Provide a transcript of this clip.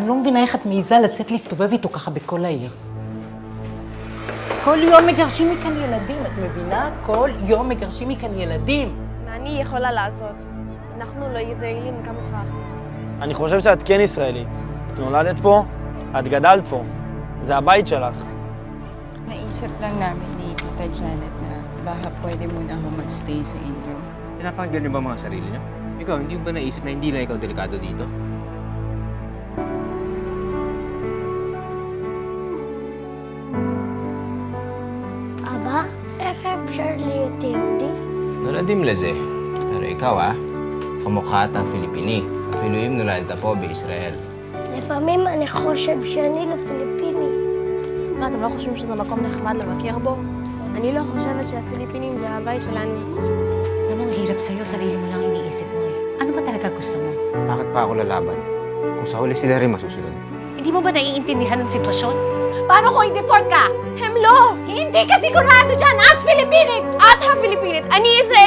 אני לא מבינה איך את מעיזה לצאת להסתובב איתו ככה בכל העיר. כל יום מגרשים מכאן ילדים, את מבינה? כל יום מגרשים מכאן ילדים. מה אני יכולה לעשות? אנחנו לא ישראלים כמוך. אני חושב שאת כן ישראלית. את נולדת פה, את גדלת פה. זה הבית שלך. Naisip lang namin ni Tita Janet na baka pwede muna ako magstay sa inyo. Pinapakinggan niyo ba mga sarili niyo? Ikaw, hindi mo ba naisip na hindi lang ikaw delikado dito? אבא, איך אפשר להיות יהודי? נולדים לזה. pero ikaw kamukha at ang Filipini. אפילו אם נולדת פה בישראל. לפעמים אני חושב שאני לא פיליפיני. מה, אתם לא חושבים שזה מקום נחמד לבקר בו? אני לא חושבת שהפיליפינים זה הבית שלנו. Anong hirap sa'yo, sarili mo lang iniisip mo eh. Ano ba talaga gusto mo? Bakit pa ako lalaban? Kung sa huli sila rin masusunod. Hindi mo ba naiintindihan ng sitwasyon? Paano kung i-deport ka? Hemlo! Hindi ka sigurado dyan! At Filipinit! At ha Filipinit, ani Israel!